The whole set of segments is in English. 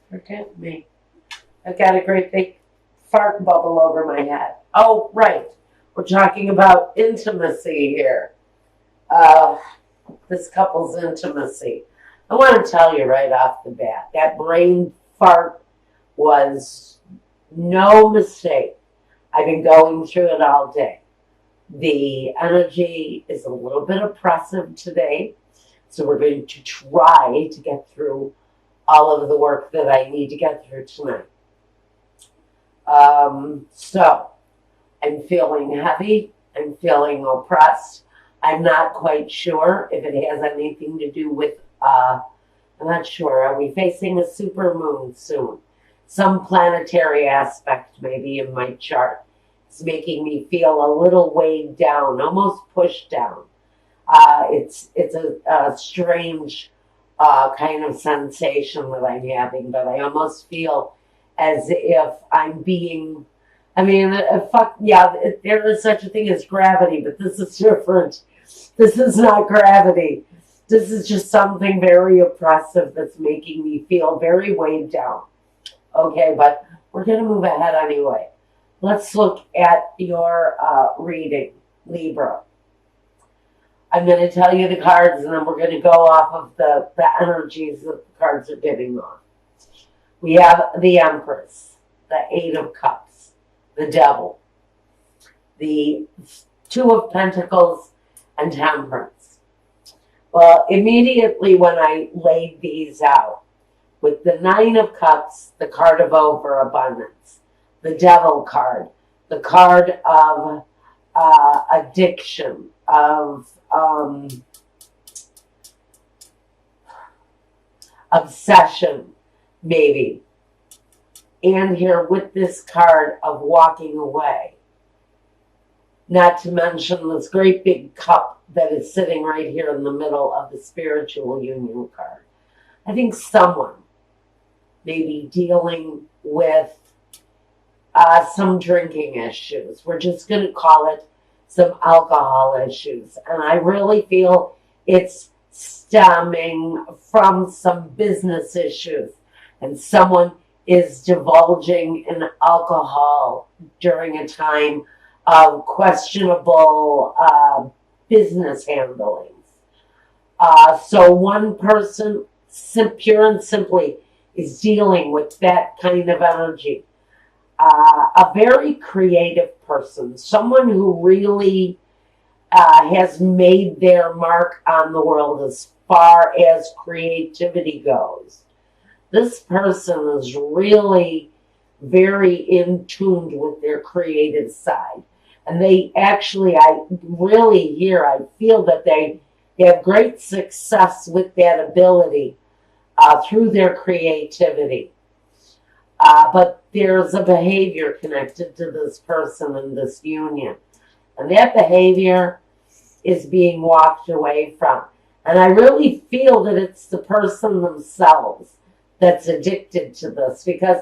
Forget me. I've got a great big fart bubble over my head. Oh, right. We're talking about intimacy here. Uh, this couple's intimacy. I want to tell you right off the bat, that brain fart was no mistake. I've been going through it all day. The energy is a little bit oppressive today, so we're going to try to get through all of the work that I need to get through tonight. So I'm feeling heavy. I'm feeling oppressed. I'm not quite sure if it has anything to do with, I'm not sure. Are we facing a super moon soon? Some planetary aspect maybe in my chart. It's making me feel a little weighed down, almost pushed down. It's a strange kind of sensation that I'm having, but I almost feel as if I'm being, there is such a thing as gravity, but this is different. This is not gravity. This is just something very oppressive that's making me feel very weighed down. Okay, but we're going to move ahead anyway. Let's look at your reading, Libra. I'm going to tell you the cards, and then we're going to go off of the energies that the cards are giving off. We have the Empress, the Eight of Cups, the Devil, the Two of Pentacles, and Temperance. Well, immediately when I laid these out, with the Nine of Cups, the card of overabundance, the Devil card, the card of addiction, of obsession, maybe. And here with this card of walking away. Not to mention this great big cup that is sitting right here in the middle of the spiritual union card. I think someone may be dealing with some drinking issues. We're just going to call it some alcohol issues. And I really feel it's stemming from some business issues. And someone is divulging in alcohol during a time of questionable business handlings. So one person, pure and simply, is dealing with that kind of energy. A very creative person, someone who really has made their mark on the world as far as creativity goes. This person is really very in tune with their creative side. And they actually, I feel that they have great success with that ability through their creativity. But there's a behavior connected to this person in this union. And that behavior is being walked away from. And I really feel that it's the person themselves that's addicted to this, because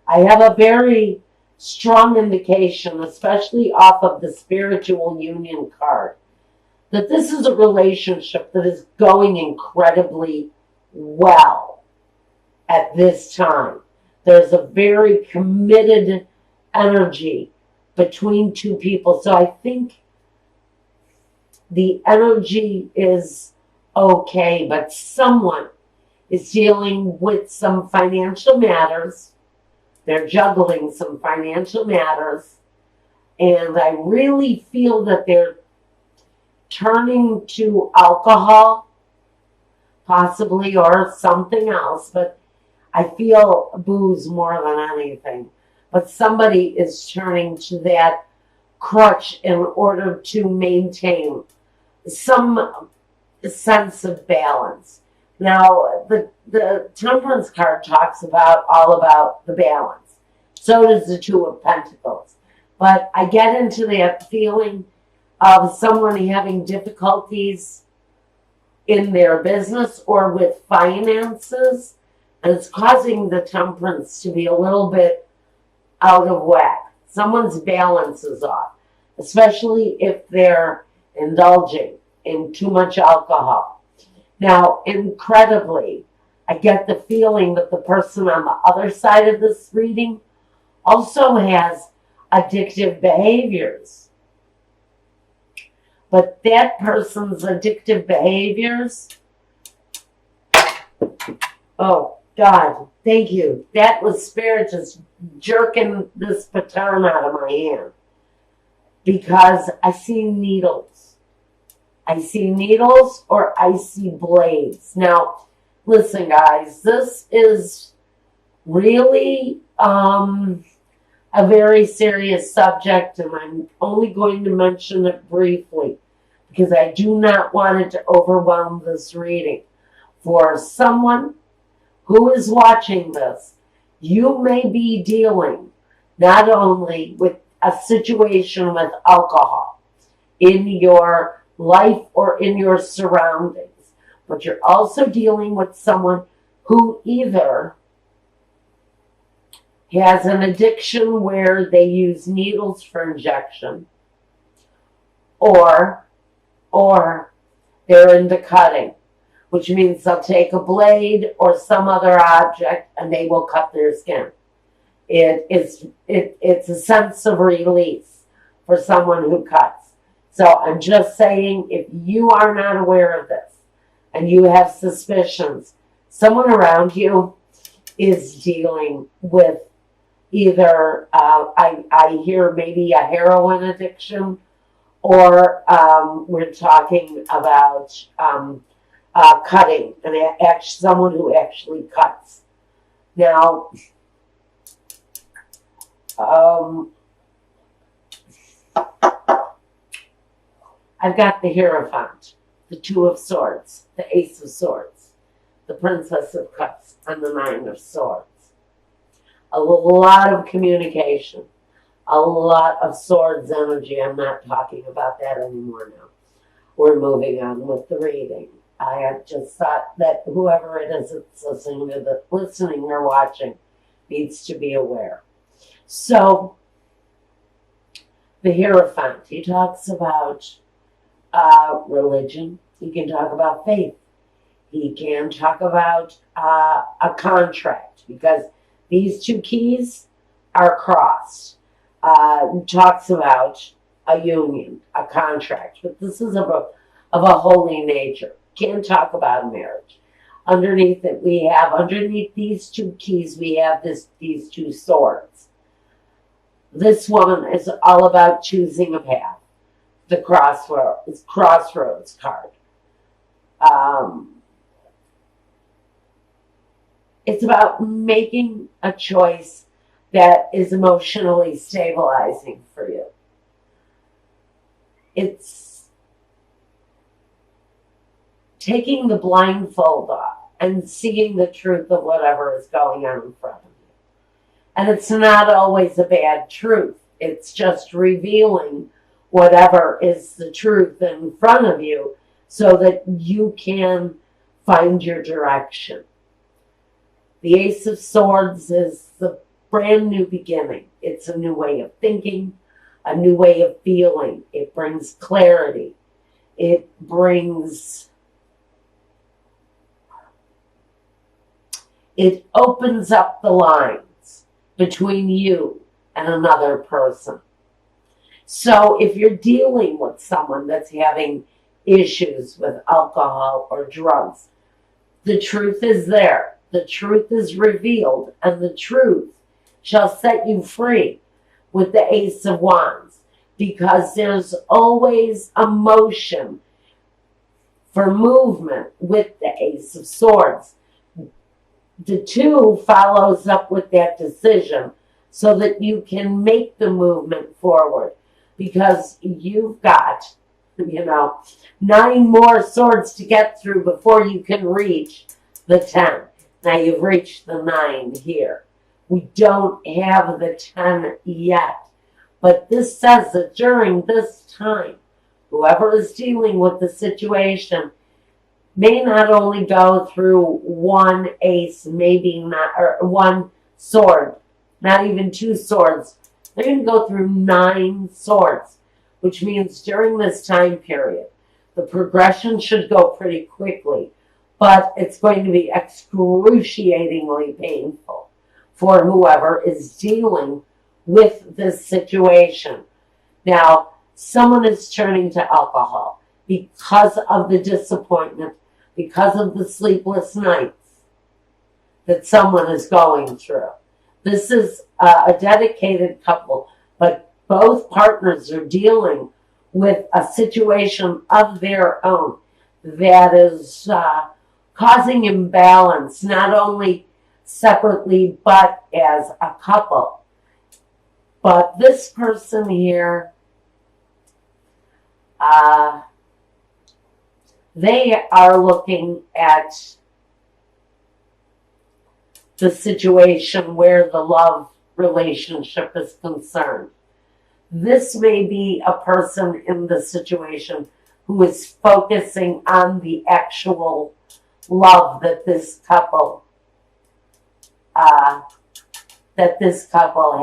I have a very strong indication, especially off of the spiritual union card, that this is a relationship that is going incredibly well at this time. There's a very committed energy between two people. So I think the energy is okay, but someone is dealing with some financial matters. They're juggling some financial matters. And I really feel that they're turning to alcohol, possibly, or something else. But I feel booze more than anything. But somebody is turning to that crutch in order to maintain some sense of balance. Now, the Temperance card talks all about the balance. So does the Two of Pentacles. But I get into that feeling of someone having difficulties in their business or with finances, and it's causing the Temperance to be a little bit out of whack. Someone's balance is off, especially if they're indulging in too much alcohol. Now, incredibly, I get the feeling that the person on the other side of this reading also has addictive behaviors. But that person's addictive behaviors, oh, God, thank you. That was Spirit just jerking this baton out of my hand. Because I see needles. I see needles or I see blades. Now, listen, guys, this is really a very serious subject, and I'm only going to mention it briefly because I do not want it to overwhelm this reading. For someone who is watching this, you may be dealing not only with a situation with alcohol in your life or in your surroundings, but you're also dealing with someone who either has an addiction where they use needles for injection, or they're into cutting, which means they'll take a blade or some other object and they will cut their skin. It's a sense of release for someone who cuts. So I'm just saying, if you are not aware of this and you have suspicions, someone around you is dealing with either, I hear maybe a heroin addiction, or we're talking about cutting, and someone who actually cuts. Now, I've got the Hierophant, the Two of Swords, the Ace of Swords, the Princess of Cups, and the Nine of Swords. A lot of communication, a lot of swords energy. I'm not talking about that anymore now. We're moving on with the reading. I have just thought that whoever it is that's listening or watching needs to be aware. So, the Hierophant, he talks about religion. He can talk about faith. He can talk about a contract, because these two keys are crossed. Talks about a union, a contract, but this is of a holy nature. Can't talk about a marriage. Underneath these two keys, we have these two swords. This woman is all about choosing a path. The crossroads card. It's about making a choice that is emotionally stabilizing for you. It's taking the blindfold off and seeing the truth of whatever is going on in front of you. And it's not always a bad truth. It's just revealing whatever is the truth in front of you so that you can find your direction. The Ace of Swords is the brand new beginning. It's a new way of thinking, a new way of feeling. It brings clarity. It opens up the lines between you and another person. So if you're dealing with someone that's having issues with alcohol or drugs, the truth is there. The truth is revealed, and the truth shall set you free with the Ace of Wands, because there's always a motion for movement with the Ace of Swords. The two follows up with that decision so that you can make the movement forward, because you've got, 9 more swords to get through before you can reach the 10. Now you've reached the 9 here. We don't have the 10 yet. But this says that during this time, whoever is dealing with the situation may not only go through one ace, maybe not, or one sword, not even 2 swords. They're going to go through 9 swords, which means during this time period, the progression should go pretty quickly. but it's going to be excruciatingly painful for whoever is dealing with this situation. Now, someone is turning to alcohol because of the disappointment, because of the sleepless nights that someone is going through. This is a dedicated couple, but both partners are dealing with a situation of their own that is causing imbalance, not only separately, but as a couple. But this person here, they are looking at the situation where the love relationship is concerned. This may be a person in the situation who is focusing on the actual love that this couple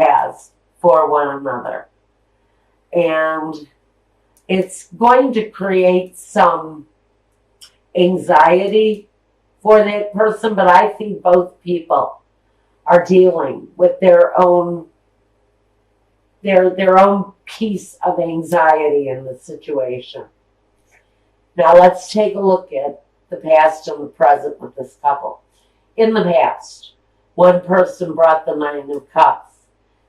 has for one another. And it's going to create some anxiety for that person, but I think both people are dealing with their own piece of anxiety in the situation. Now let's take a look at the past and the present with this couple. In the past, one person brought the 9 of Cups.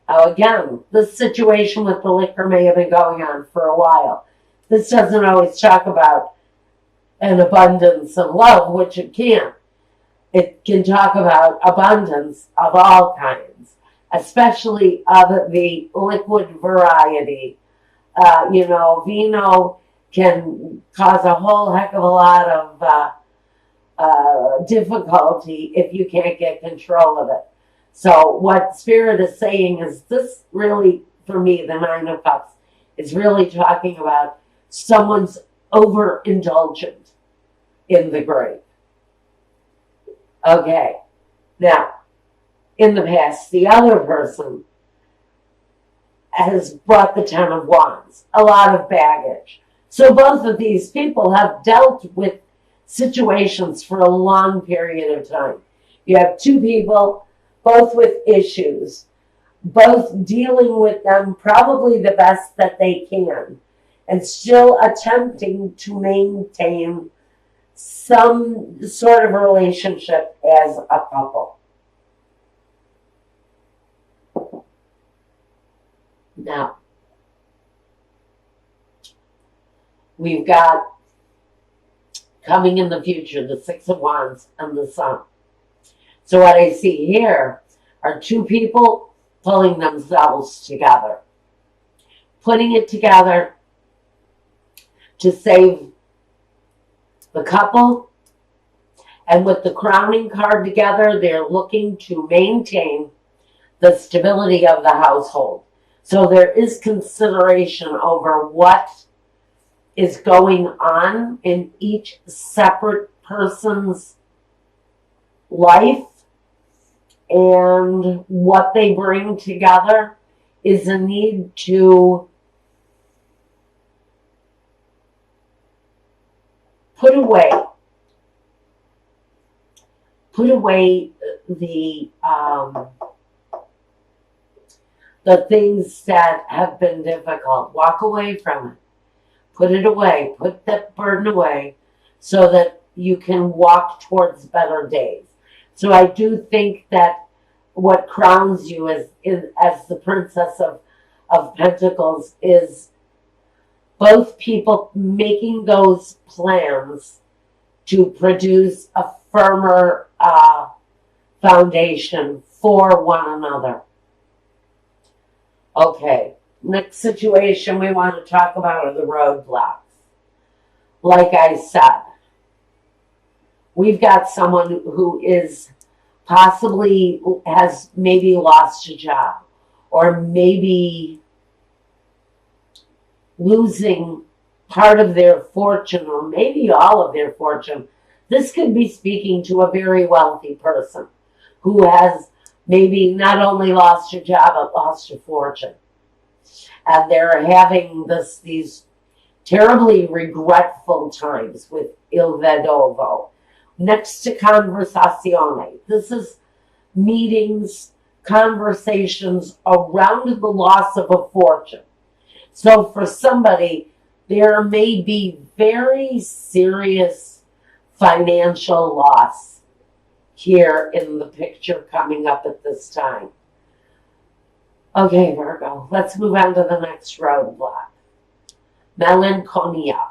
Now again, this situation with the liquor may have been going on for a while. This doesn't always talk about an abundance of love, which it can. It can talk about abundance of all kinds, especially of the liquid variety. Vino can cause a whole heck of a lot of difficulty if you can't get control of it. So what Spirit is saying is this really, for me, the 9 of Cups, is really talking about someone's overindulgent in the grape. Okay, now, in the past, the other person has brought the 10 of Wands, a lot of baggage. So both of these people have dealt with situations for a long period of time. You have two people, both with issues, both dealing with them probably the best that they can, and still attempting to maintain some sort of relationship as a couple. Now, we've got coming in the future the 6 of Wands and the Sun. So what I see here are two people pulling themselves together, putting it together to save the couple. And with the crowning card together, they're looking to maintain the stability of the household. So there is consideration over what is going on in each separate person's life, and what they bring together is a need to put away the things that have been difficult. Walk away from it. Put it away. Put that burden away so that you can walk towards better days. So I do think that what crowns you as the Princess of Pentacles is both people making those plans to produce a firmer foundation for one another. Okay, next situation we want to talk about are the roadblocks. Like I said, we've got someone who is possibly has maybe lost a job, or maybe losing part of their fortune, or maybe all of their fortune. This could be speaking to a very wealthy person who has maybe not only lost your job, but lost your fortune. And they're having these terribly regretful times with Il Vedovo, next to conversazione. This is meetings, conversations around the loss of a fortune. So for somebody, there may be very serious financial loss here in the picture coming up at this time. Okay, Virgo, let's move on to the next roadblock. Melancholia,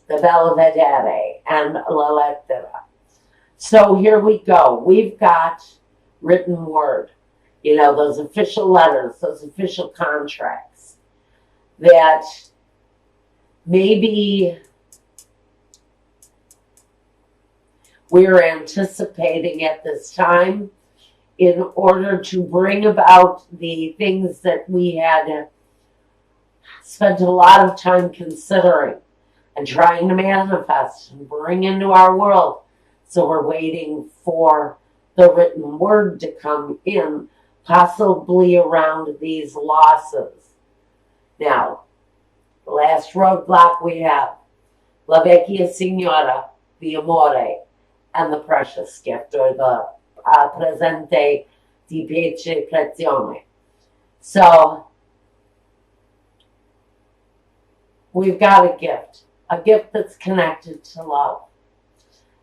the Belvedere, and La Lettera. So here we go. We've got written word, those official letters, those official contracts that maybe we're anticipating at this time in order to bring about the things that we had spent a lot of time considering and trying to manifest and bring into our world. So we're waiting for the written word to come in, possibly around these losses. Now, the last roadblock we have, La Vecchia Signora, the Amore, and the precious gift, or the presente di piacere prezione. So, we've got a gift that's connected to love.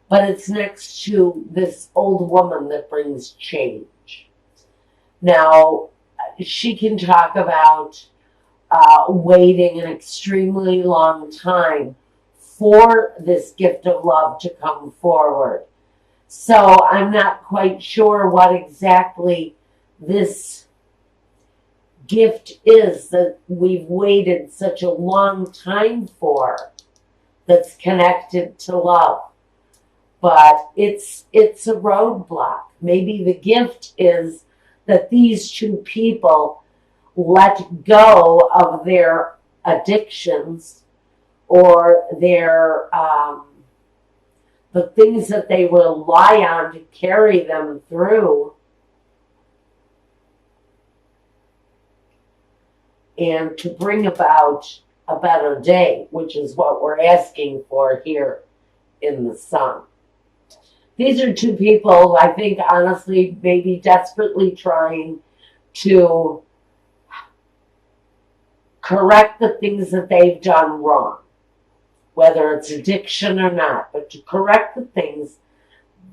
But it's next to this old woman that brings change. Now, she can talk about waiting an extremely long time for this gift of love to come forward. So I'm not quite sure what exactly this gift is that we've waited such a long time for that's connected to love. But it's a roadblock. Maybe the gift is that these two people let go of their addictions or their the things that they rely on to carry them through, and to bring about a better day, which is what we're asking for here in the sun. These are two people, I think, honestly, maybe desperately trying to correct the things that they've done wrong, whether it's addiction or not, but to correct the things,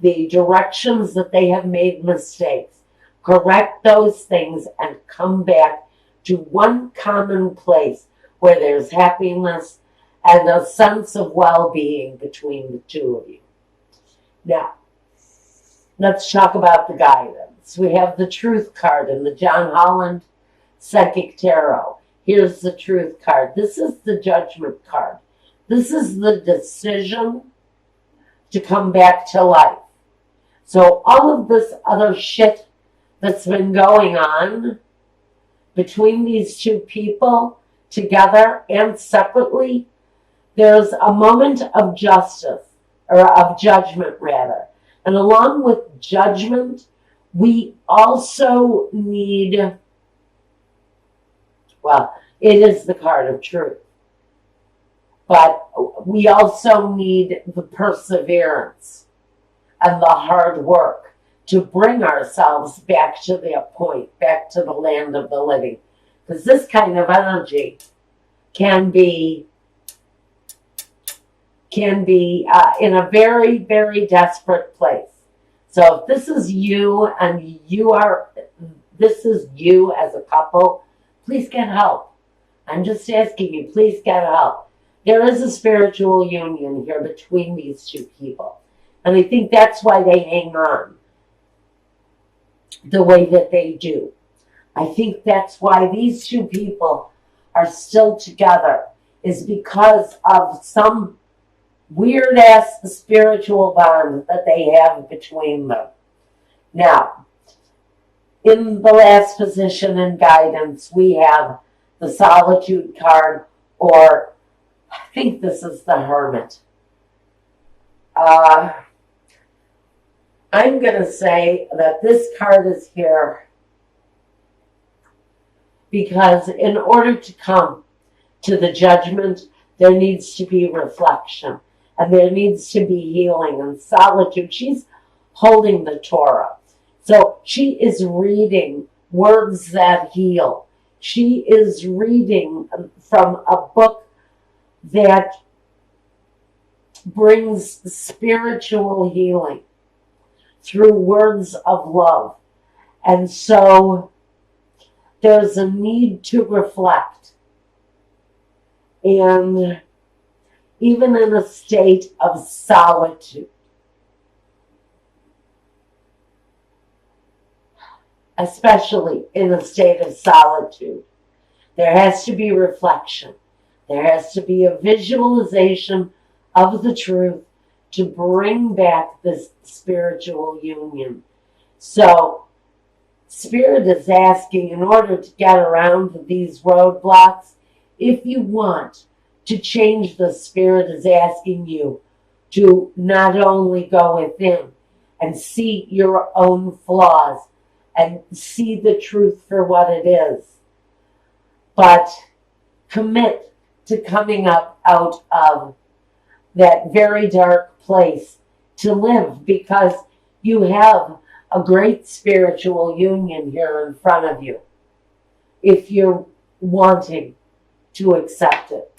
the directions that they have made mistakes, correct those things and come back to one common place where there's happiness and a sense of well-being between the two of you. Now, let's talk about the guidance. We have the Truth card in the John Holland Psychic Tarot. Here's the Truth card. This is the Judgment card. This is the decision to come back to life. So all of this other shit that's been going on between these two people, together and separately, there's a moment of justice, or of judgment rather. And along with judgment, we also need, well, it is the card of truth. But we also need the perseverance and the hard work to bring ourselves back to that point, back to the land of the living. Because this kind of energy can be in a very, very desperate place. So if this is you and this is you as a couple, please get help. I'm just asking you, please get help. There is a spiritual union here between these two people. And I think that's why they hang on the way that they do. I think that's why these two people are still together, is because of some weird-ass spiritual bond that they have between them. Now, in the last position in guidance, we have the Solitude card, or I think this is the Hermit. I'm going to say that this card is here because in order to come to the judgment, there needs to be reflection. And there needs to be healing and solitude. She's holding the Torah. So she is reading words that heal. She is reading from a book that brings spiritual healing through words of love. And so there's a need to reflect. And even in a state of solitude, especially in a state of solitude, there has to be reflection. There has to be a visualization of the truth to bring back this spiritual union. So, Spirit is asking, in order to get around these roadblocks, if you want to change, the Spirit is asking you to not only go within and see your own flaws and see the truth for what it is, but commit to coming up out of that very dark place to live, because you have a great spiritual union here in front of you if you're wanting to accept it.